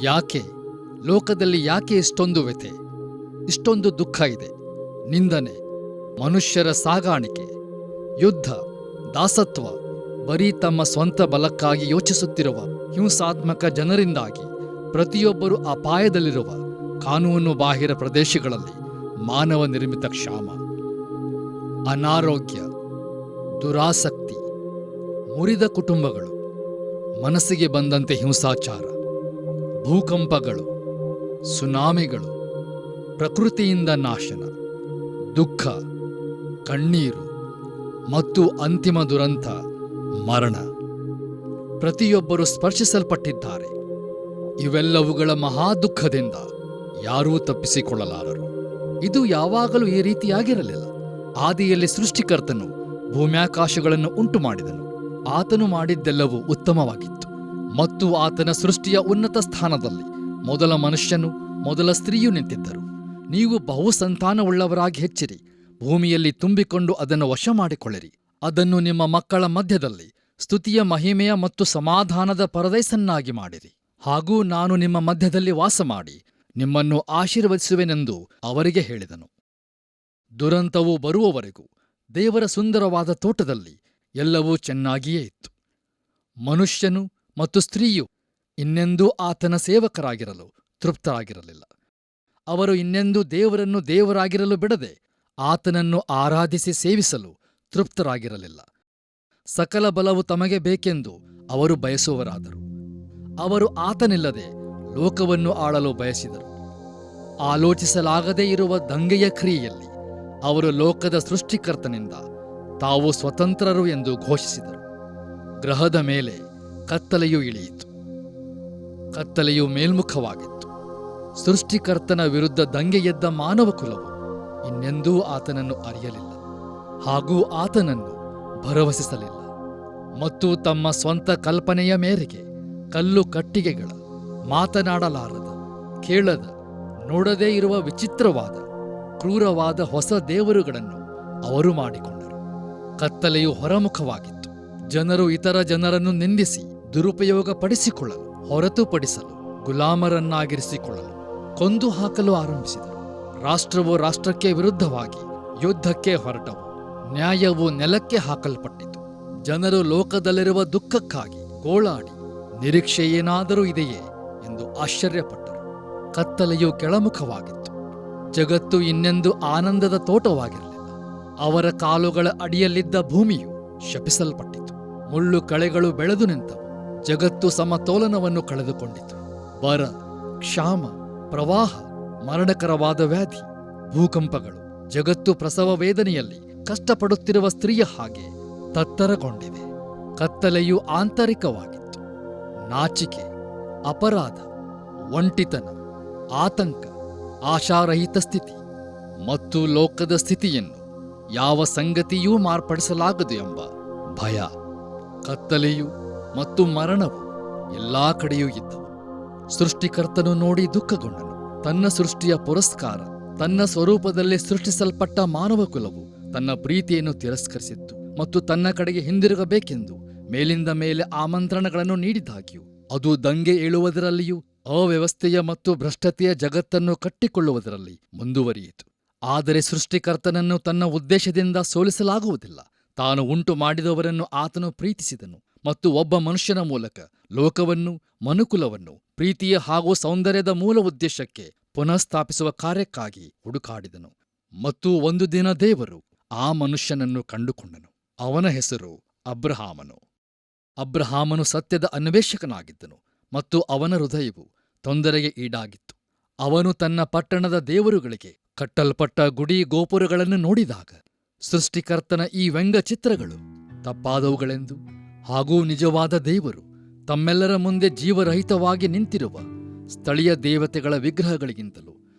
ಯಾಕೆ ಲೋಕದಲ್ಲಿ ಯಾಕೆ ಇಷ್ಟೊಂದು ವ್ಯಥೆ, ಇಷ್ಟೊಂದು ದುಃಖ ಇದೆ? ನಿಂದನೆ, ಮನುಷ್ಯರ ಸಾಗಾಣಿಕೆ, ಯುದ್ಧ, ದಾಸತ್ವ, ಬರೀ ತಮ್ಮ ಸ್ವಂತ ಬಲಕ್ಕಾಗಿ ಯೋಚಿಸುತ್ತಿರುವ ಹಿಂಸಾತ್ಮಕ ಜನರಿಂದಾಗಿ ಪ್ರತಿಯೊಬ್ಬರೂ ಅಪಾಯದಲ್ಲಿರುವ ಕಾನೂನು ಬಾಹಿರ ಪ್ರದೇಶಗಳಲ್ಲಿ ಮಾನವ ನಿರ್ಮಿತ ಕ್ಷಾಮ, ಅನಾರೋಗ್ಯ, ದುರಾಸಕ್ತಿ, ಮುರಿದ ಕುಟುಂಬಗಳು, ಮನಸ್ಸಿಗೆ ಬಂದಂತೆ ಹಿಂಸಾಚಾರ, ಭೂಕಂಪಗಳು, ಸುನಾಮಿಗಳು, ಪ್ರಕೃತಿಯಿಂದ ನಾಶನ, ದುಃಖ, ಕಣ್ಣೀರು ಮತ್ತು ಅಂತಿಮ ದುರಂತ ಮರಣ. ಪ್ರತಿಯೊಬ್ಬರೂ ಸ್ಪರ್ಶಿಸಲ್ಪಟ್ಟಿದ್ದಾರೆ. ಇವೆಲ್ಲವುಗಳ ಮಹಾ ದುಃಖದಿಂದ ಯಾರೂ ತಪ್ಪಿಸಿಕೊಳ್ಳಲಾರರು. ಇದು ಯಾವಾಗಲೂ ಈ ರೀತಿಯಾಗಿರಲಿಲ್ಲ. ಆದಿಯಲ್ಲಿ ಸೃಷ್ಟಿಕರ್ತನು ಭೂಮ್ಯಾಕಾಶಗಳನ್ನು ಉಂಟು ಮಾಡಿದನು. ಆತನು ಮಾಡಿದ್ದೆಲ್ಲವೂ ಉತ್ತಮವಾಗಿತ್ತು ಮತ್ತು ಆತನ ಸೃಷ್ಟಿಯ ಉನ್ನತ ಸ್ಥಾನದಲ್ಲಿ ಮೊದಲ ಮನುಷ್ಯನು, ಮೊದಲ ಸ್ತ್ರೀಯೂ ನಿಂತಿದ್ದರು. ನೀವು ಬಹುಸಂತಾನವುಳ್ಳವರಾಗಿ ಹೆಚ್ಚಿರಿ, ಭೂಮಿಯಲ್ಲಿ ತುಂಬಿಕೊಂಡು ಅದನ್ನು ವಶ ಮಾಡಿಕೊಳ್ಳಿರಿ, ಅದನ್ನು ನಿಮ್ಮ ಮಕ್ಕಳ ಮಧ್ಯದಲ್ಲಿ ಸ್ತುತಿಯ, ಮಹಿಮೆಯ ಮತ್ತು ಸಮಾಧಾನದ ಪರದೈಸನ್ನಾಗಿ ಮಾಡಿರಿ. ಹಾಗೂ ನಾನು ನಿಮ್ಮ ಮಧ್ಯದಲ್ಲಿ ವಾಸಮಾಡಿ ನಿಮ್ಮನ್ನು ಆಶೀರ್ವದಿಸುವೆನೆಂದು ಅವರಿಗೆ ಹೇಳಿದನು. ದುರಂತವು ಬರುವವರೆಗೂ ದೇವರ ಸುಂದರವಾದ ತೋಟದಲ್ಲಿ ಎಲ್ಲವೂ ಚೆನ್ನಾಗಿಯೇ ಇತ್ತು. ಮನುಷ್ಯನು ಮತ್ತು ಸ್ತ್ರೀಯು ಇನ್ನೆಂದೂ ಆತನ ಸೇವಕರಾಗಿರಲು ತೃಪ್ತರಾಗಿರಲಿಲ್ಲ. ಅವರು ಇನ್ನೆಂದೂ ದೇವರನ್ನು ದೇವರಾಗಿರಲು ಬಿಡದೆ ಆತನನ್ನು ಆರಾಧಿಸಿ ಸೇವಿಸಲು ತೃಪ್ತರಾಗಿರಲಿಲ್ಲ. ಸಕಲ ಬಲವು ತಮಗೆ ಬೇಕೆಂದು ಅವರು ಬಯಸುವರಾದರು. ಅವರು ಆತನಿಲ್ಲದೆ ಲೋಕವನ್ನು ಆಳಲು ಬಯಸಿದರು. ಆಲೋಚಿಸಲಾಗದೇ ಇರುವ ದಂಗೆಯ ಕ್ರಿಯೆಯಲ್ಲಿ ಅವರು ಲೋಕದ ಸೃಷ್ಟಿಕರ್ತನಿಂದ ತಾವು ಸ್ವತಂತ್ರರು ಎಂದು ಘೋಷಿಸಿದರು. ಗ್ರಹದ ಮೇಲೆ ಕತ್ತಲೆಯು ಇಳಿಯಿತು. ಕತ್ತಲೆಯು ಮೇಲ್ಮುಖವಾಗಿತ್ತು. ಸೃಷ್ಟಿಕರ್ತನ ವಿರುದ್ಧ ದಂಗೆ ಎದ್ದ ಮಾನವ ಕುಲವು ಇನ್ನೆಂದೂ ಆತನನ್ನು ಅರಿಯಲಿಲ್ಲ ಹಾಗೂ ಆತನನ್ನು ಭರವಸೆಸಲಿಲ್ಲ. ಮತ್ತು ತಮ್ಮ ಸ್ವಂತ ಕಲ್ಪನೆಯ ಮೇರೆಗೆ ಕಲ್ಲು ಕಟ್ಟಿಗೆಗಳ, ಮಾತನಾಡಲಾರದ, ಕೇಳದ, ನೋಡದೇ ಇರುವ ವಿಚಿತ್ರವಾದ, ಕ್ರೂರವಾದ ಹೊಸ ದೇವರುಗಳನ್ನು ಅವರು ಮಾಡಿಕೊಂಡರು. ಕತ್ತಲೆಯು ಹೊರಮುಖವಾಗಿತ್ತು. ಜನರು ಇತರ ಜನರನ್ನು ನಿಂದಿಸಿ ದುರುಪಯೋಗಪಡಿಸಿಕೊಳ್ಳಲು, ಹೊರತುಪಡಿಸಲು, ಗುಲಾಮರನ್ನಾಗಿರಿಸಿಕೊಳ್ಳಲು, ಕೊಂದು ಹಾಕಲು ಆರಂಭಿಸಿದರು. ರಾಷ್ಟ್ರವು ರಾಷ್ಟ್ರಕ್ಕೆ ವಿರುದ್ಧವಾಗಿ ಯುದ್ಧಕ್ಕೆ ಹೊರಟವು. ನ್ಯಾಯವು ನೆಲಕ್ಕೆ ಹಾಕಲ್ಪಟ್ಟಿತು. ಜನರು ಲೋಕದಲ್ಲಿರುವ ದುಃಖಕ್ಕಾಗಿ ಗೋಳಾಡಿ ನಿರೀಕ್ಷೆ ಏನಾದರೂ ಇದೆಯೇ ಎಂದು ಆಶ್ಚರ್ಯಪಟ್ಟರು. ಕತ್ತಲೆಯು ಕೆಳಮುಖವಾಗಿತ್ತು. ಜಗತ್ತು ಇನ್ನೆಂದು ಆನಂದದ ತೋಟವಾಗಿರಲಿಲ್ಲ. ಅವರ ಕಾಲುಗಳ ಅಡಿಯಲ್ಲಿದ್ದ ಭೂಮಿಯು ಶಪಿಸಲ್ಪಟ್ಟಿತು. ಮುಳ್ಳು ಕಳೆಗಳು ಬೆಳೆದು ನಿಂತವು. ಜಗತ್ತು ಸಮತೋಲನವನ್ನು ಕಳೆದುಕೊಂಡಿತು. ಬರ, ಕ್ಷಾಮ, ಪ್ರವಾಹ, ಮರಣಕರವಾದ ವ್ಯಾಧಿ, ಭೂಕಂಪಗಳು. ಜಗತ್ತು ಪ್ರಸವ ವೇದನೆಯಲ್ಲಿ ಕಷ್ಟಪಡುತ್ತಿರುವ ಸ್ತ್ರೀಯ ಹಾಗೆ ತತ್ತರಗೊಂಡಿದೆ. ಕತ್ತಲೆಯು ಆಂತರಿಕವಾಗಿತ್ತು. ನಾಚಿಕೆ, ಅಪರಾಧ, ಒಂಟಿತನ, ಆತಂಕ, ಆಶಾರಹಿತ ಸ್ಥಿತಿ ಮತ್ತು ಲೋಕದ ಸ್ಥಿತಿಯನ್ನು ಯಾವ ಸಂಗತಿಯೂ ಮಾರ್ಪಡಿಸಲಾಗದು ಎಂಬ ಭಯ. ಕತ್ತಲೆಯು ಮತ್ತು ಮರಣವು ಎಲ್ಲಾ ಕಡೆಯೂ ಇದ್ದವು. ಸೃಷ್ಟಿಕರ್ತನು ನೋಡಿ ದುಃಖಗೊಂಡನು. ತನ್ನ ಸೃಷ್ಟಿಯ ಪುರಸ್ಕಾರ, ತನ್ನ ಸ್ವರೂಪದಲ್ಲಿ ಸೃಷ್ಟಿಸಲ್ಪಟ್ಟ ಮಾನವ ಕುಲವು ತನ್ನ ಪ್ರೀತಿಯನ್ನು ತಿರಸ್ಕರಿಸಿತ್ತು ಮತ್ತು ತನ್ನ ಕಡೆಗೆ ಹಿಂದಿರುಗಬೇಕೆಂದು ಮೇಲಿಂದ ಮೇಲೆ ಆಮಂತ್ರಣಗಳನ್ನು ನೀಡಿದಾಗ್ಯೂ ಅದು ದಂಗೆ ಏಳುವುದರಲ್ಲಿಯೂ ಅವ್ಯವಸ್ಥೆಯ ಮತ್ತು ಭ್ರಷ್ಟತೆಯ ಜಗತ್ತನ್ನು ಕಟ್ಟಿಕೊಳ್ಳುವುದರಲ್ಲಿ ಮುಂದುವರಿಯಿತು. ಆದರೆ ಸೃಷ್ಟಿಕರ್ತನನ್ನು ತನ್ನ ಉದ್ದೇಶದಿಂದ ಸೋಲಿಸಲಾಗುವುದಿಲ್ಲ. ತಾನು ಉಂಟು ಮಾಡಿದವರನ್ನು ಆತನು ಪ್ರೀತಿಸಿದನು ಮತ್ತು ಒಬ್ಬ ಮನುಷ್ಯನ ಮೂಲಕ ಲೋಕವನ್ನು, ಮನುಕುಲವನ್ನು ಪ್ರೀತಿಯ ಹಾಗೂ ಸೌಂದರ್ಯದ ಮೂಲ ಉದ್ದೇಶಕ್ಕೆ ಪುನಃಸ್ಥಾಪಿಸುವ ಕಾರ್ಯಕ್ಕಾಗಿ ಹುಡುಕಾಡಿದನು. ಮತ್ತು ಒಂದು ದಿನ ದೇವರು ಆ ಮನುಷ್ಯನನ್ನು ಕಂಡುಕೊಂಡನು. ಅವನ ಹೆಸರು ಅಬ್ರಹಾಮನು. ಅಬ್ರಹಾಮನು ಸತ್ಯದ ಅನ್ವೇಷಕನಾಗಿದ್ದನು ಮತ್ತು ಅವನ ಹೃದಯವು ತೊಂದರೆಗೆ ಈಡಾಗಿತ್ತು. ಅವನು ತನ್ನ ಪಟ್ಟಣದ ದೇವರುಗಳಿಗೆ ಕಟ್ಟಲ್ಪಟ್ಟ ಗುಡಿ ಗೋಪುರಗಳನ್ನು ನೋಡಿದಾಗ ಸೃಷ್ಟಿಕರ್ತನ ಈ ವ್ಯಂಗ್ಯಚಿತ್ರಗಳು ತಪ್ಪಾದವುಗಳೆಂದು ಹಾಗೂ ನಿಜವಾದ ದೇವರು ತಮ್ಮೆಲ್ಲರ ಮುಂದೆ ಜೀವರಹಿತವಾಗಿ ನಿಂತಿರುವ ಸ್ಥಳೀಯ ದೇವತೆಗಳ ವಿಗ್ರಹಗಳಿಗಿಂತಲೂ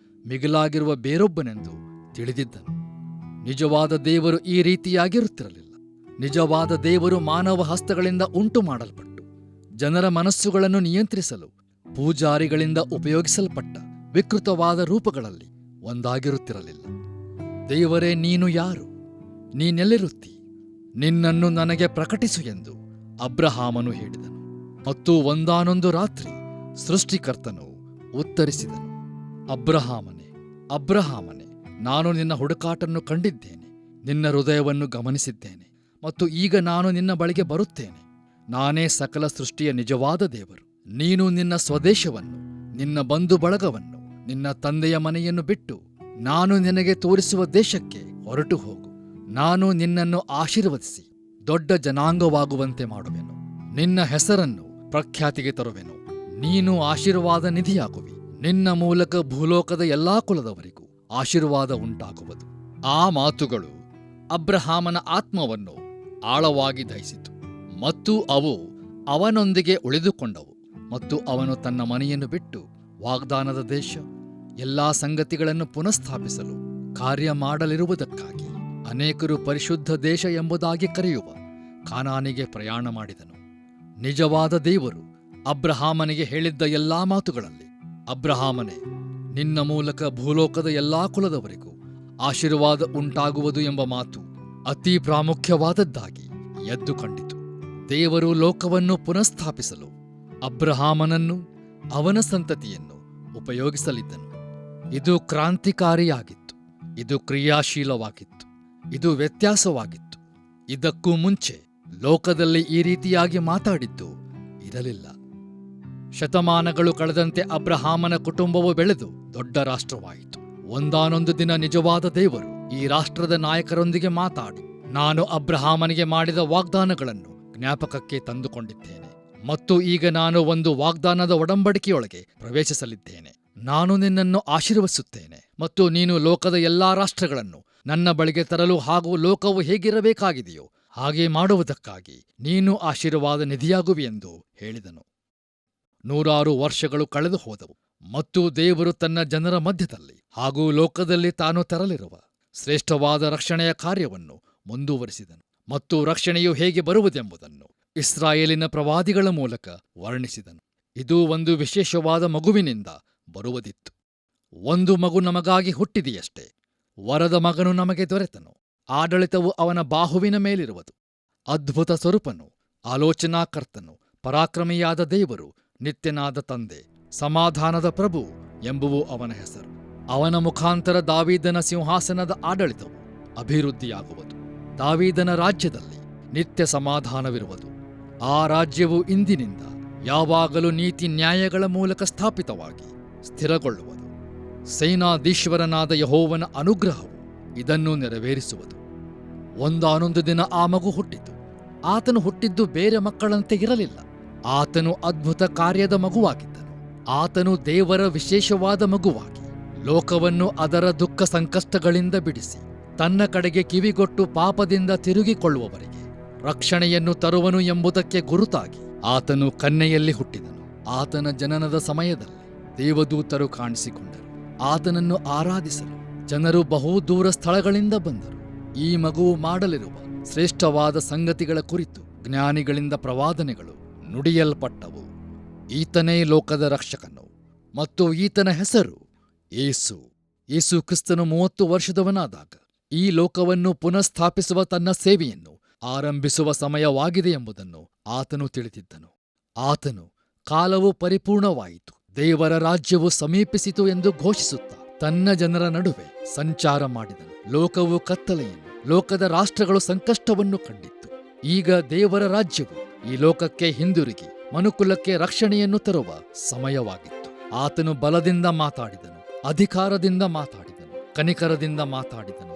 ಮಿಗಿಲಾಗಿರುವ ಬೇರೊಬ್ಬನೆಂದು ತಿಳಿದಿದ್ದನು. ನಿಜವಾದ ದೇವರು ಈ ರೀತಿಯಾಗಿರುತ್ತಿರಲಿಲ್ಲ. ನಿಜವಾದ ದೇವರು ಮಾನವ ಹಸ್ತಗಳಿಂದ ಉಂಟು ಮಾಡಲ್ಪಟ್ಟು ಜನರ ಮನಸ್ಸುಗಳನ್ನು ನಿಯಂತ್ರಿಸಲು ಪೂಜಾರಿಗಳಿಂದ ಉಪಯೋಗಿಸಲ್ಪಟ್ಟ ವಿಕೃತವಾದ ರೂಪಗಳಲ್ಲಿ ಒಂದಾಗಿರುತ್ತಿರಲಿಲ್ಲ. ದೇವರೇ, ನೀನು ಯಾರು? ನೀನೆಲ್ಲಿರುತ್ತಿ? ನಿನ್ನನ್ನು ನನಗೆ ಪ್ರಕಟಿಸು ಎಂದು ಅಬ್ರಹಾಮನು ಹೇಳಿದನು. ಮತ್ತು ಒಂದಾನೊಂದು ರಾತ್ರಿ ಸೃಷ್ಟಿಕರ್ತನು ಉತ್ತರಿಸಿದನು, ಅಬ್ರಹಾಮನೇ, ಅಬ್ರಹಾಮನೇ, ನಾನು ನಿನ್ನ ಹುಡುಕಾಟನ್ನು ಕಂಡಿದ್ದೇನೆ, ನಿನ್ನ ಹೃದಯವನ್ನು ಗಮನಿಸಿದ್ದೇನೆ, ಮತ್ತು ಈಗ ನಾನು ನಿನ್ನ ಬಳಿಗೆ ಬರುತ್ತೇನೆ. ನಾನೇ ಸಕಲ ಸೃಷ್ಟಿಯ ನಿಜವಾದ ದೇವರು. ನೀನು ನಿನ್ನ ಸ್ವದೇಶವನ್ನು, ನಿನ್ನ ಬಂಧು ಬಳಗವನ್ನು, ನಿನ್ನ ತಂದೆಯ ಮನೆಯನ್ನು ಬಿಟ್ಟು ನಾನು ನಿನಗೆ ತೋರಿಸುವ ದೇಶಕ್ಕೆ ಹೊರಟು ಹೋಗು. ನಾನು ನಿನ್ನನ್ನು ಆಶೀರ್ವದಿಸಿ ದೊಡ್ಡ ಜನಾಂಗವಾಗುವಂತೆ ಮಾಡುವೆನು. ನಿನ್ನ ಹೆಸರನ್ನು ಪ್ರಖ್ಯಾತಿಗೆ ತರುವೆನು. ನೀನು ಆಶೀರ್ವಾದ ನಿಧಿಯಾಗುವಿ. ನಿನ್ನ ಮೂಲಕ ಭೂಲೋಕದ ಎಲ್ಲಾ ಕುಲದವರಿಗೂ ಆಶೀರ್ವಾದ ಉಂಟಾಗುವುದು. ಆ ಮಾತುಗಳು ಅಬ್ರಹಾಮನ ಆತ್ಮವನ್ನು ಆಳವಾಗಿ ದಹಿಸಿತು, ಮತ್ತು ಅವು ಅವನೊಂದಿಗೆ ಉಳಿದುಕೊಂಡವು. ಮತ್ತು ಅವನು ತನ್ನ ಮನೆಯನ್ನು ಬಿಟ್ಟು ವಾಗ್ದಾನದ ದೇಶ, ಎಲ್ಲಾ ಸಂಗತಿಗಳನ್ನು ಪುನಃಸ್ಥಾಪಿಸಲು ಕಾರ್ಯ ಮಾಡಲಿರುವುದಕ್ಕಾಗಿ ಅನೇಕರು ಪರಿಶುದ್ಧ ದೇಶ ಎಂಬುದಾಗಿ ಕರೆಯುವ ಕಾನಾನಿಗೆ ಪ್ರಯಾಣ ಮಾಡಿದನು. ನಿಜವಾದ ದೇವರು ಅಬ್ರಹಾಮನಿಗೆ ಹೇಳಿದ್ದ ಎಲ್ಲಾ ಮಾತುಗಳಲ್ಲಿ, ಅಬ್ರಹಾಮನೇ, ನಿನ್ನ ಮೂಲಕ ಭೂಲೋಕದ ಎಲ್ಲಾ ಕುಲದವರಿಗೂ ಆಶೀರ್ವಾದ ಉಂಟಾಗುವುದು ಎಂಬ ಮಾತು ಅತಿ ಪ್ರಾಮುಖ್ಯವಾದದ್ದಾಗಿ ಎದ್ದು ಕಂಡಿತು. ದೇವರು ಲೋಕವನ್ನು ಪುನಃಸ್ಥಾಪಿಸಲು ಅಬ್ರಹಾಮನನ್ನು, ಅವನ ಸಂತತಿಯನ್ನು ಉಪಯೋಗಿಸಲಿದ್ದನು. ಇದು ಕ್ರಾಂತಿಕಾರಿಯಾಗಿತ್ತು. ಇದು ಕ್ರಿಯಾಶೀಲವಾಗಿತ್ತು. ಇದು ವ್ಯತ್ಯಾಸವಾಗಿತ್ತು. ಇದಕ್ಕೂ ಮುಂಚೆ ಲೋಕದಲ್ಲಿ ಈ ರೀತಿಯಾಗಿ ಮಾತಾಡಿದ್ದು ಇರಲಿಲ್ಲ. ಶತಮಾನಗಳು ಕಳೆದಂತೆ ಅಬ್ರಹಾಮನ ಕುಟುಂಬವು ಬೆಳೆದು ದೊಡ್ಡ ರಾಷ್ಟ್ರವಾಯಿತು. ಒಂದಾನೊಂದು ದಿನ ನಿಜವಾದ ದೇವರು ಈ ರಾಷ್ಟ್ರದ ನಾಯಕರೊಂದಿಗೆ ಮಾತಾಡಿ, ನಾನು ಅಬ್ರಹಾಮನಿಗೆ ಮಾಡಿದ ವಾಗ್ದಾನಗಳನ್ನು ಜ್ಞಾಪಕಕ್ಕೆ ತಂದುಕೊಂಡಿದ್ದೇನೆ, ಮತ್ತು ಈಗ ನಾನು ಒಂದು ವಾಗ್ದಾನದ ಒಡಂಬಡಿಕೆಯೊಳಗೆ ಪ್ರವೇಶಿಸಲಿದ್ದೇನೆ. ನಾನು ನಿನ್ನನ್ನು ಆಶೀರ್ವದಿಸುತ್ತೇನೆ, ಮತ್ತು ನೀನು ಲೋಕದ ಎಲ್ಲಾ ರಾಷ್ಟ್ರಗಳನ್ನು ನನ್ನ ಬಳಿಗೆ ತರಲು ಹಾಗೂ ಲೋಕವು ಹೇಗಿರಬೇಕಾಗಿದೆಯೋ ಹಾಗೆ ಮಾಡುವುದಕ್ಕಾಗಿ ನೀನು ಆಶೀರ್ವಾದ ನಿಧಿಯಾಗುವಿಯೆಂದು ಹೇಳಿದನು. 100 ವರ್ಷಗಳು ಕಳೆದು ಹೋದವು, ಮತ್ತು ದೇವರು ತನ್ನ ಜನರ ಮಧ್ಯದಲ್ಲಿ ಹಾಗೂ ಲೋಕದಲ್ಲಿ ತಾನು ತರಲಿರುವ ಶ್ರೇಷ್ಠವಾದ ರಕ್ಷಣೆಯ ಕಾರ್ಯವನ್ನು ಮುಂದುವರಿಸಿದನು. ಮತ್ತು ರಕ್ಷಣೆಯು ಹೇಗೆ ಬರುವುದೆಂಬುದನ್ನು ಇಸ್ರಾಯೇಲಿನ ಪ್ರವಾದಿಗಳ ಮೂಲಕ ವರ್ಣಿಸಿದನು. ಇದು ಒಂದು ವಿಶೇಷವಾದ ಮಗುವಿನಿಂದ ಬರುವುದಿತ್ತು. ಒಂದು ಮಗು ನಮಗಾಗಿ ಹುಟ್ಟಿದೆಯಷ್ಟೇ, ವರದ ಮಗನು ನಮಗೆ ದೊರೆತನು. ಆಡಳಿತವು ಅವನ ಬಾಹುವಿನ ಮೇಲಿರುವುದು. ಅದ್ಭುತ ಸ್ವರೂಪನು, ಆಲೋಚನಾಕರ್ತನು, ಪರಾಕ್ರಮಿಯಾದ ದೇವರು, ನಿತ್ಯನಾದ ತಂದೆ, ಸಮಾಧಾನದ ಪ್ರಭು ಎಂಬುವು ಅವನ ಹೆಸರು. ಅವನ ಮುಖಾಂತರ ದಾವೀದನ ಸಿಂಹಾಸನದ ಆಡಳಿತವು ಅಭಿವೃದ್ಧಿಯಾಗುವುದು. ದಾವೀದನ ರಾಜ್ಯದಲ್ಲಿ ನಿತ್ಯ ಸಮಾಧಾನವಿರುವುದು. ಆ ರಾಜ್ಯವು ಇಂದಿನಿಂದ ಯಾವಾಗಲೂ ನೀತಿ ನ್ಯಾಯಗಳ ಮೂಲಕ ಸ್ಥಾಪಿತವಾಗಿ ಸ್ಥಿರಗೊಳ್ಳುವುದು. ಸೇನಾಧೀಶ್ವರನಾದ ಯೆಹೋವನ ಅನುಗ್ರಹವು ಇದನ್ನು ನೆರವೇರಿಸುವುದು. ಒಂದಾನೊಂದು ದಿನ ಆ ಮಗು ಹುಟ್ಟಿತು. ಆತನು ಹುಟ್ಟಿದ್ದು ಬೇರೆ ಮಕ್ಕಳಂತೆ ಇರಲಿಲ್ಲ. ಆತನು ಅದ್ಭುತ ಕಾರ್ಯದ ಮಗುವಾಗಿದ್ದನು. ಆತನು ದೇವರ ವಿಶೇಷವಾದ ಮಗುವಾಗಿ ಲೋಕವನ್ನು ಅದರ ದುಃಖ ಸಂಕಷ್ಟಗಳಿಂದ ಬಿಡಿಸಿ ತನ್ನ ಕಡೆಗೆ ಕಿವಿಗೊಟ್ಟು ಪಾಪದಿಂದ ತಿರುಗಿಕೊಳ್ಳುವವರಿಗೆ ರಕ್ಷಣೆಯನ್ನು ತರುವನು ಎಂಬುದಕ್ಕೆ ಗುರುತಾಗಿ ಆತನು ಕನ್ಯೆಯಲ್ಲಿ ಹುಟ್ಟಿದನು. ಆತನ ಜನನದ ಸಮಯದಲ್ಲಿ ದೇವದೂತರು ಕಾಣಿಸಿಕೊಂಡರು. ಆತನನ್ನು ಆರಾಧಿಸಲು ಜನರು ಬಹುದೂರ ಸ್ಥಳಗಳಿಂದ ಬಂದರು. ಈ ಮಗುವು ಮಾಡಲಿರುವ ಶ್ರೇಷ್ಠವಾದ ಸಂಗತಿಗಳ ಕುರಿತು ಜ್ಞಾನಿಗಳಿಂದ ಪ್ರವಾದನೆಗಳು ನುಡಿಯಲ್ಪಟ್ಟವು. ಈತನೇ ಲೋಕದ ರಕ್ಷಕನು, ಮತ್ತು ಈತನ ಹೆಸರು ಯೇಸು. ಯೇಸು ಕ್ರಿಸ್ತನು 30 ವರ್ಷದವನಾದಾಗ ಈ ಲೋಕವನ್ನು ಪುನಃಸ್ಥಾಪಿಸುವ ತನ್ನ ಸೇವೆಯನ್ನು ಆರಂಭಿಸುವ ಸಮಯವಾಗಿದೆ ಎಂಬುದನ್ನು ಆತನು ತಿಳಿದಿದ್ದನು. ಆತನು ಕಾಲವು ಪರಿಪೂರ್ಣವಾಯಿತು, ದೇವರ ರಾಜ್ಯವು ಸಮೀಪಿಸಿತು ಎಂದು ಘೋಷಿಸುತ್ತಾ ತನ್ನ ಜನರ ನಡುವೆ ಸಂಚಾರ ಮಾಡಿದನು. ಲೋಕವು ಕತ್ತಲೆಯನ್ನು, ಲೋಕದ ರಾಷ್ಟ್ರಗಳು ಸಂಕಷ್ಟವನ್ನು ಕಂಡಿತ್ತು. ಈಗ ದೇವರ ರಾಜ್ಯವು ಈ ಲೋಕಕ್ಕೆ ಹಿಂದಿರುಗಿ ಮನುಕುಲಕ್ಕೆ ರಕ್ಷಣೆಯನ್ನು ತರುವ ಸಮಯವಾಗಿತ್ತು. ಆತನು ಬಲದಿಂದ ಮಾತಾಡಿದನು, ಅಧಿಕಾರದಿಂದ ಮಾತಾಡಿದನು, ಕನಿಕರದಿಂದ ಮಾತಾಡಿದನು.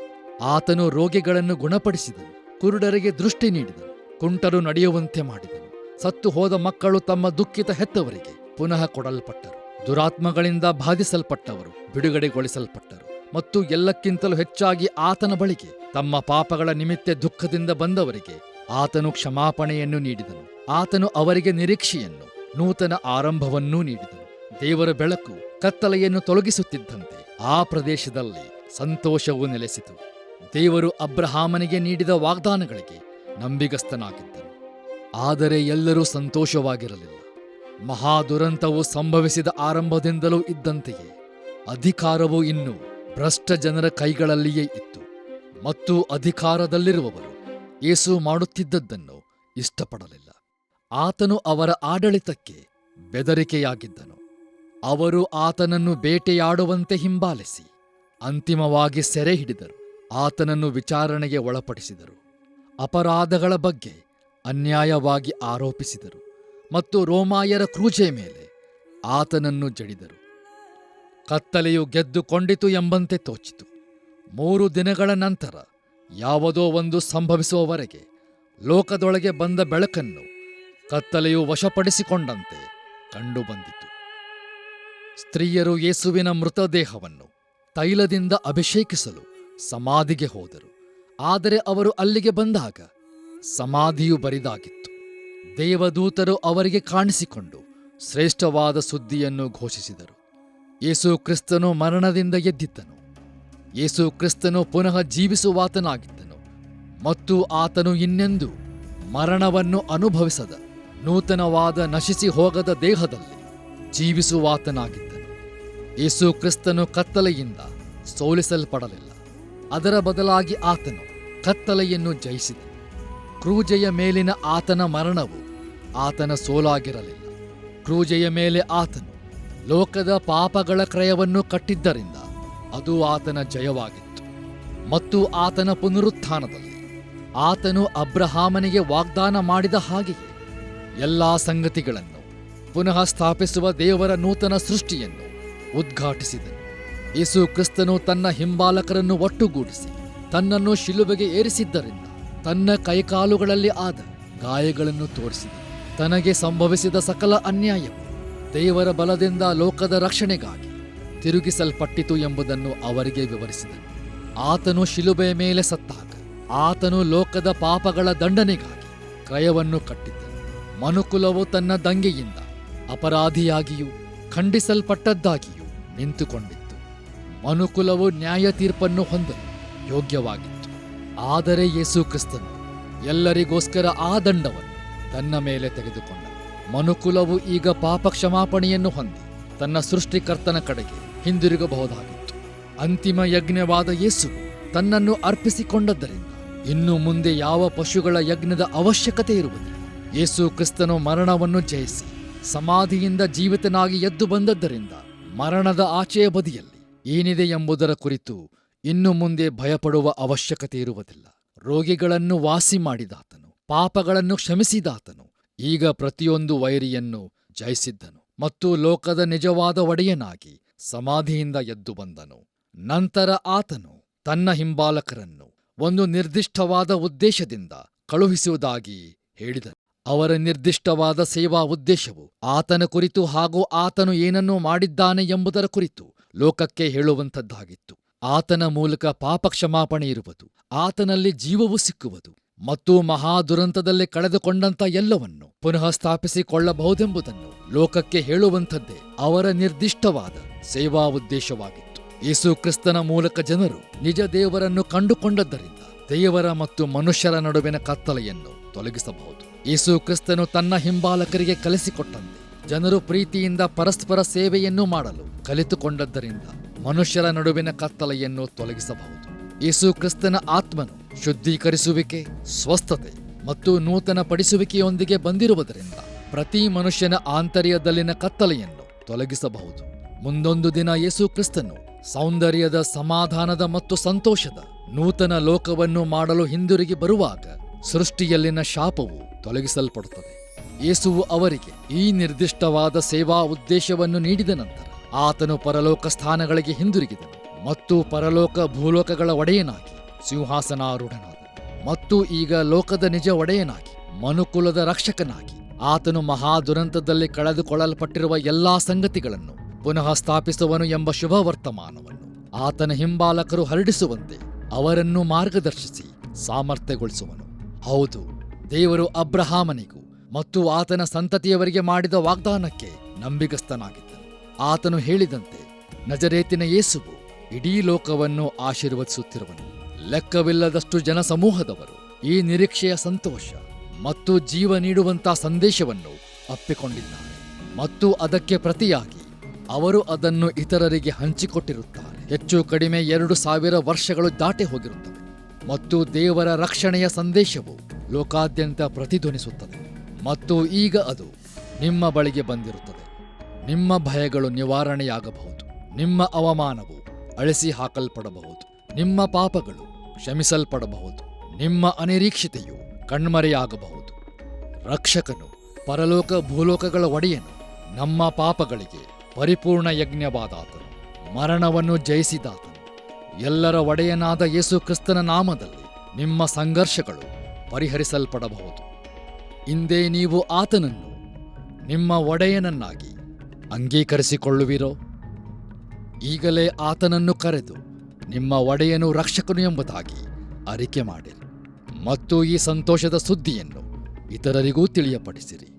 ಆತನು ರೋಗಿಗಳನ್ನು ಗುಣಪಡಿಸಿದನು, ಕುರುಡರಿಗೆ ದೃಷ್ಟಿ ನೀಡಿದನು, ಕುಂಟರು ನಡೆಯುವಂತೆ ಮಾಡಿದನು. ಸತ್ತು ಹೋದ ಮಕ್ಕಳು ತಮ್ಮ ದುಃಖಿತ ಹೆತ್ತವರಿಗೆ ಪುನಃ ಕೊಡಲ್ಪಟ್ಟರು. ದುರಾತ್ಮಗಳಿಂದ ಬಾಧಿಸಲ್ಪಟ್ಟವರು ಬಿಡುಗಡೆಗೊಳಿಸಲ್ಪಟ್ಟರು. ಮತ್ತು ಎಲ್ಲಕ್ಕಿಂತಲೂ ಹೆಚ್ಚಾಗಿ ಆತನ ಬಳಿಗೆ ತಮ್ಮ ಪಾಪಗಳ ನಿಮಿತ್ತ ದುಃಖದಿಂದ ಬಂದವರಿಗೆ ಆತನು ಕ್ಷಮಾಪಣೆಯನ್ನು ನೀಡಿದನು. ಆತನು ಅವರಿಗೆ ನಿರೀಕ್ಷೆಯನ್ನು, ನೂತನ ಆರಂಭವನ್ನೂ ನೀಡಿದನು. ದೇವರ ಬೆಳಕು ಕತ್ತಲೆಯನ್ನು ತೊಲಗಿಸುತ್ತಿದ್ದಂತೆ ಆ ಪ್ರದೇಶದಲ್ಲಿ ಸಂತೋಷವು ನೆಲೆಸಿತು. ದೇವರು ಅಬ್ರಹಾಮನಿಗೆ ನೀಡಿದ ವಾಗ್ದಾನಗಳಿಗೆ ನಂಬಿಗಸ್ತನಾಗಿದ್ದನು. ಆದರೆ ಎಲ್ಲರೂ ಸಂತೋಷವಾಗಿರಲಿಲ್ಲ. ಮಹಾದುರಂತವು ಸಂಭವಿಸಿದ ಆರಂಭದಿಂದಲೂ ಇದ್ದಂತೆಯೇ ಅಧಿಕಾರವು ಇನ್ನೂ ಭ್ರಷ್ಟ ಜನರ ಕೈಗಳಲ್ಲಿಯೇ ಇತ್ತು. ಮತ್ತು ಅಧಿಕಾರದಲ್ಲಿರುವವರು ಯೇಸು ಮಾಡುತ್ತಿದ್ದದ್ದನ್ನು ಇಷ್ಟಪಡಲಿಲ್ಲ. ಆತನು ಅವರ ಆಡಳಿತಕ್ಕೆ ಬೆದರಿಕೆಯಾಗಿದ್ದನು. ಅವರು ಆತನನ್ನು ಬೇಟೆಯಾಡುವಂತೆ ಹಿಂಬಾಲಿಸಿ ಅಂತಿಮವಾಗಿ ಸೆರೆ ಹಿಡಿದರು. ಆತನನ್ನು ವಿಚಾರಣೆಗೆ ಒಳಪಡಿಸಿದರು. ಅಪರಾಧಗಳ ಬಗ್ಗೆ ಅನ್ಯಾಯವಾಗಿ ಆರೋಪಿಸಿದರು ಮತ್ತು ರೋಮಾಯರ ಕ್ರೂಜೆ ಮೇಲೆ ಆತನನ್ನು ಜಡಿದರು. ಕತ್ತಲೆಯು ಗೆದ್ದುಕೊಂಡಿತು ಎಂಬಂತೆ ತೋಚಿತು. 3 ದಿನಗಳ ನಂತರ ಯಾವುದೋ ಒಂದು ಸಂಭವಿಸುವವರೆಗೆ ಲೋಕದೊಳಗೆ ಬಂದ ಬೆಳಕನ್ನು ಕತ್ತಲೆಯು ವಶಪಡಿಸಿಕೊಂಡಂತೆ ಕಂಡುಬಂದಿತು. ಸ್ತ್ರೀಯರು ಯೇಸುವಿನ ಮೃತದೇಹವನ್ನು ತೈಲದಿಂದ ಅಭಿಷೇಕಿಸಲು ಸಮಾಧಿಗೆ ಹೋದರು. ಆದರೆ ಅವರು ಅಲ್ಲಿಗೆ ಬಂದಾಗ ಸಮಾಧಿಯು ಬರಿದಾಗಿತ್ತು. ದೇವದೂತರು ಅವರಿಗೆ ಕಾಣಿಸಿಕೊಂಡು ಶ್ರೇಷ್ಠವಾದ ಸುದ್ದಿಯನ್ನು ಘೋಷಿಸಿದರು. ಯೇಸು ಕ್ರಿಸ್ತನು ಮರಣದಿಂದ ಎದ್ದಿದ್ದನು. ಯೇಸು ಕ್ರಿಸ್ತನು ಪುನಃ ಜೀವಿಸುವಾತನಾಗಿದ್ದನು ಮತ್ತು ಆತನು ಇನ್ನೆಂದೂ ಮರಣವನ್ನು ಅನುಭವಿಸದ ನೂತನವಾದ ನಶಿಸಿ ಹೋಗದ ದೇಹದಲ್ಲಿ ಜೀವಿಸುವಾತನಾಗಿದ್ದನು. ಯೇಸು ಕ್ರಿಸ್ತನು ಕತ್ತಲೆಯಿಂದ ಸೋಲಿಸಲ್ಪಡಲಿಲ್ಲ. ಅದರ ಬದಲಾಗಿ ಆತನು ಕತ್ತಲೆಯನ್ನು ಜಯಿಸಿದನು. ಕ್ರೂಜೆಯ ಮೇಲಿನ ಆತನ ಮರಣವು ಆತನ ಸೋಲಾಗಿರಲಿಲ್ಲ. ಕ್ರೂಜೆಯ ಮೇಲೆ ಆತನು ಲೋಕದ ಪಾಪಗಳ ಕ್ರಯವನ್ನು ಕಟ್ಟಿದ್ದರಿಂದ ಅದು ಆತನ ಜಯವಾಗಿತ್ತು. ಮತ್ತು ಆತನ ಪುನರುತ್ಥಾನದಲ್ಲಿ ಆತನು ಅಬ್ರಹಾಮನಿಗೆ ವಾಗ್ದಾನ ಮಾಡಿದ ಹಾಗೆಯೇ ಎಲ್ಲಾ ಸಂಗತಿಗಳನ್ನು ಪುನಃ ಸ್ಥಾಪಿಸುವ ದೇವರ ನೂತನ ಸೃಷ್ಟಿಯನ್ನು ಉದ್ಘಾಟಿಸಿದನು. ಯೇಸು ಕ್ರಿಸ್ತನು ತನ್ನ ಹಿಂಬಾಲಕರನ್ನು ಒಟ್ಟುಗೂಡಿಸಿ ತನ್ನನ್ನು ಶಿಲುಬೆಗೆ ಏರಿಸಿದ್ದರಿಂದ ತನ್ನ ಕೈಕಾಲುಗಳಲ್ಲಿ ಆದ ಗಾಯಗಳನ್ನು ತೋರಿಸಿದನು. ತನಗೆ ಸಂಭವಿಸಿದ ಸಕಲ ಅನ್ಯಾಯವು ದೇವರ ಬಲದಿಂದ ಲೋಕದ ರಕ್ಷಣೆಗಾಗಿ ತಿರುಗಿಸಲ್ಪಟ್ಟಿತು ಎಂಬುದನ್ನು ಅವರಿಗೆ ವಿವರಿಸಿದನು. ಆತನು ಶಿಲುಬೆಯ ಮೇಲೆ ಸತ್ತಾಗ ಆತನು ಲೋಕದ ಪಾಪಗಳ ದಂಡನೆಗಾಗಿ ಕ್ರಯವನ್ನು ಕಟ್ಟಿದ್ದನು. ಮನುಕುಲವು ತನ್ನ ದಂಗೆಯಿಂದ ಅಪರಾಧಿಯಾಗಿಯೂ ಖಂಡಿಸಲ್ಪಟ್ಟದ್ದಾಗಿಯೂ ನಿಂತುಕೊಂಡಿತ್ತು. ಮನುಕುಲವು ನ್ಯಾಯ ತೀರ್ಪನ್ನು ಹೊಂದಲು ಯೋಗ್ಯವಾಗಿತ್ತು. ಆದರೆ ಯೇಸು ಕ್ರಿಸ್ತನು ಎಲ್ಲರಿಗೋಸ್ಕರ ಆ ದಂಡವನ್ನು ತನ್ನ ಮೇಲೆ ತೆಗೆದುಕೊಂಡ. ಮನುಕುಲವು ಈಗ ಪಾಪ ಕ್ಷಮಾಪಣೆಯನ್ನು ಹೊಂದಿ ತನ್ನ ಸೃಷ್ಟಿಕರ್ತನ ಕಡೆಗೆ ಹಿಂದಿರುಗಬಹುದಾಗಿತ್ತು. ಅಂತಿಮ ಯಜ್ಞವಾದ ಯೇಸುವು ತನ್ನನ್ನು ಅರ್ಪಿಸಿಕೊಂಡದ್ದರಿಂದ ಇನ್ನು ಮುಂದೆ ಯಾವ ಪಶುಗಳ ಯಜ್ಞದ ಅವಶ್ಯಕತೆ ಇರುವುದಿಲ್ಲ. ಯೇಸು ಕ್ರಿಸ್ತನು ಮರಣವನ್ನು ಜಯಿಸಿ ಸಮಾಧಿಯಿಂದ ಜೀವಿತನಾಗಿ ಎದ್ದು ಬಂದದ್ದರಿಂದ ಮರಣದ ಆಚೆಯ ಬದಿಯಲ್ಲಿ ಏನಿದೆ ಎಂಬುದರ ಕುರಿತು ಇನ್ನು ಮುಂದೆ ಭಯಪಡುವ ಅವಶ್ಯಕತೆ ಇರುವುದಿಲ್ಲ. ರೋಗಿಗಳನ್ನು ವಾಸಿ ಮಾಡಿದಾತನು, ಪಾಪಗಳನ್ನು ಕ್ಷಮಿಸಿದಾತನು ಈಗ ಪ್ರತಿಯೊಂದು ವೈರಿಯನ್ನು ಜಯಿಸಿದ್ದನು ಮತ್ತು ಲೋಕದ ನಿಜವಾದ ಒಡೆಯನಾಗಿ ಸಮಾಧಿಯಿಂದ ಎದ್ದು ಬಂದನು. ನಂತರ ಆತನು ತನ್ನ ಹಿಂಬಾಲಕರನ್ನು ಒಂದು ನಿರ್ದಿಷ್ಟವಾದ ಉದ್ದೇಶದಿಂದ ಕಳುಹಿಸುವುದಾಗಿ ಹೇಳಿದನು. ಅವರ ನಿರ್ದಿಷ್ಟವಾದ ಸೇವಾ ಉದ್ದೇಶವು ಆತನ ಕುರಿತು ಹಾಗೂ ಆತನು ಏನನ್ನು ಮಾಡಿದ್ದಾನೆ ಎಂಬುದರ ಕುರಿತು ಲೋಕಕ್ಕೆ ಹೇಳುವಂಥದ್ದಾಗಿತ್ತು. ಆತನ ಮೂಲಕ ಪಾಪ ಕ್ಷಮಾಪಣೆ ಇರುವುದು, ಆತನಲ್ಲಿ ಜೀವವು ಸಿಕ್ಕುವುದು ಮತ್ತು ಮಹಾದುರಂತದಲ್ಲಿ ಕಳೆದುಕೊಂಡಂಥ ಎಲ್ಲವನ್ನು ಪುನಃ ಸ್ಥಾಪಿಸಿಕೊಳ್ಳಬಹುದೆಂಬುದನ್ನು ಲೋಕಕ್ಕೆ ಹೇಳುವಂಥದ್ದೇ ಅವರ ನಿರ್ದಿಷ್ಟವಾದ ಸೇವಾ ಉದ್ದೇಶವಾಗಿತ್ತು. ಯೇಸು ಕ್ರಿಸ್ತನ ಮೂಲಕ ಜನರು ನಿಜ ದೇವರನ್ನು ಕಂಡುಕೊಂಡದ್ದರಿಂದ ದೇವರ ಮತ್ತು ಮನುಷ್ಯರ ನಡುವಿನ ಕತ್ತಲೆಯನ್ನು ತೊಲಗಿಸಬಹುದು. ಯೇಸು ಕ್ರಿಸ್ತನು ತನ್ನ ಹಿಂಬಾಲಕರಿಗೆ ಕಲಿಸಿಕೊಟ್ಟಂತೆ ಜನರು ಪ್ರೀತಿಯಿಂದ ಪರಸ್ಪರ ಸೇವೆಯನ್ನು ಮಾಡಲು ಕಲಿತುಕೊಂಡದ್ದರಿಂದ ಮನುಷ್ಯರ ನಡುವಿನ ಕತ್ತಲೆಯನ್ನು ತೊಲಗಿಸಬಹುದು. ಯೇಸು ಕ್ರಿಸ್ತನ ಆತ್ಮನು ಶುದ್ಧೀಕರಿಸುವಿಕೆ, ಸ್ವಸ್ಥತೆ ಮತ್ತು ನೂತನ ಪಡಿಸುವಿಕೆಯೊಂದಿಗೆ ಬಂದಿರುವುದರಿಂದ ಪ್ರತಿ ಮನುಷ್ಯನ ಆಂತರ್ಯದಲ್ಲಿನ ಕತ್ತಲೆಯನ್ನು ತೊಲಗಿಸಬಹುದು. ಮುಂದೊಂದು ದಿನ ಯೇಸು ಕ್ರಿಸ್ತನು ಸೌಂದರ್ಯದ, ಸಮಾಧಾನದ ಮತ್ತು ಸಂತೋಷದ ನೂತನ ಲೋಕವನ್ನು ಮಾಡಲು ಹಿಂದಿರುಗಿ ಬರುವಾಗ ಸೃಷ್ಟಿಯಲ್ಲಿನ ಶಾಪವು ತೊಲಗಿಸಲ್ಪಡುತ್ತದೆ. ಯೇಸುವು ಅವರಿಗೆ ಈ ನಿರ್ದಿಷ್ಟವಾದ ಸೇವಾ ಉದ್ದೇಶವನ್ನು ನೀಡಿದ ನಂತರ ಆತನು ಪರಲೋಕ ಸ್ಥಾನಗಳಿಗೆ ಹಿಂದಿರುಗಿದನು ಮತ್ತು ಪರಲೋಕ ಭೂಲೋಕಗಳ ಒಡೆಯನಾಗಿ ಸಿಂಹಾಸನಾರೂಢನಾದನು. ಮತ್ತು ಈಗ ಲೋಕದ ನಿಜ ಒಡೆಯನಾಗಿ, ಮನುಕುಲದ ರಕ್ಷಕನಾಗಿ ಆತನು ಮಹಾದುರಂತದಲ್ಲಿ ಕಳೆದುಕೊಳ್ಳಲ್ಪಟ್ಟಿರುವ ಎಲ್ಲಾ ಸಂಗತಿಗಳನ್ನು ಪುನಃ ಸ್ಥಾಪಿಸುವನು ಎಂಬ ಶುಭ ವರ್ತಮಾನವನ್ನು ಆತನ ಹಿಂಬಾಲಕರು ಹರಡಿಸುವಂತೆ ಅವರನ್ನು ಮಾರ್ಗದರ್ಶಿಸಿ ಸಾಮರ್ಥ್ಯಗೊಳಿಸುವನು. ಹೌದು, ದೇವರು ಅಬ್ರಹಾಮನಿಗೂ ಮತ್ತು ಆತನ ಸಂತತಿಯವರಿಗೆ ಮಾಡಿದ ವಾಗ್ದಾನಕ್ಕೆ ನಂಬಿಗಸ್ತನಾಗಿದ್ದನು. ಆತನು ಹೇಳಿದಂತೆ ನಜರೇತಿನ ಯೇಸುವು ಇಡೀ ಲೋಕವನ್ನು ಆಶೀರ್ವದಿಸುತ್ತಿರುವನು. ಲೆಕ್ಕವಿಲ್ಲದಷ್ಟು ಜನಸಮೂಹದವರು ಈ ನಿರೀಕ್ಷೆಯ ಸಂತೋಷ ಮತ್ತು ಜೀವ ನೀಡುವಂಥ ಸಂದೇಶವನ್ನು ಅಪ್ಪಿಕೊಂಡಿದ್ದಾರೆ ಮತ್ತು ಅದಕ್ಕೆ ಪ್ರತಿಯಾಗಿ ಅವರು ಅದನ್ನು ಇತರರಿಗೆ ಹಂಚಿಕೊಟ್ಟಿರುತ್ತಾರೆ. ಹೆಚ್ಚು ಕಡಿಮೆ 2000 ವರ್ಷಗಳು ದಾಟಿ ಹೋಗಿರುತ್ತವೆ ಮತ್ತು ದೇವರ ರಕ್ಷಣೆಯ ಸಂದೇಶವು ಲೋಕಾದ್ಯಂತ ಪ್ರತಿಧ್ವನಿಸುತ್ತದೆ ಮತ್ತು ಈಗ ಅದು ನಿಮ್ಮ ಬಳಿಗೆ ಬಂದಿರುತ್ತದೆ. ನಿಮ್ಮ ಭಯಗಳು ನಿವಾರಣೆಯಾಗಬಹುದು. ನಿಮ್ಮ ಅವಮಾನವು ಅಳಿಸಿ ಹಾಕಲ್ಪಡಬಹುದು. ನಿಮ್ಮ ಪಾಪಗಳು ಕ್ಷಮಿಸಲ್ಪಡಬಹುದು. ನಿಮ್ಮ ಅನಿರೀಕ್ಷಿತೆಯು ಕಣ್ಮರೆಯಾಗಬಹುದು. ರಕ್ಷಕನು, ಪರಲೋಕ ಭೂಲೋಕಗಳ ಒಡೆಯನು, ನಮ್ಮ ಪಾಪಗಳಿಗೆ ಪರಿಪೂರ್ಣ ಯಜ್ಞವಾದಾತನು, ಮರಣವನ್ನು ಜಯಿಸಿದಾತನು, ಎಲ್ಲರ ಒಡೆಯನಾದ ಯೇಸು ಕ್ರಿಸ್ತನ ನಾಮದಲ್ಲಿ ನಿಮ್ಮ ಸಂಘರ್ಷಗಳು ಪರಿಹರಿಸಲ್ಪಡಬಹುದು. ಇಂದೇ ನೀವು ಆತನನ್ನು ನಿಮ್ಮ ಒಡೆಯನನ್ನಾಗಿ ಅಂಗೀಕರಿಸಿಕೊಳ್ಳುವಿರೋ? ಈಗಲೇ ಆತನನ್ನು ಕರೆದು ನಿಮ್ಮ ಒಡೆಯನು ರಕ್ಷಕನು ಎಂಬುದಾಗಿ ಅರಿಕೆ ಮಾಡಿರಿ ಮತ್ತು ಈ ಸಂತೋಷದ ಸುದ್ದಿಯನ್ನು ಇತರರಿಗೂ ತಿಳಿಯಪಡಿಸಿರಿ.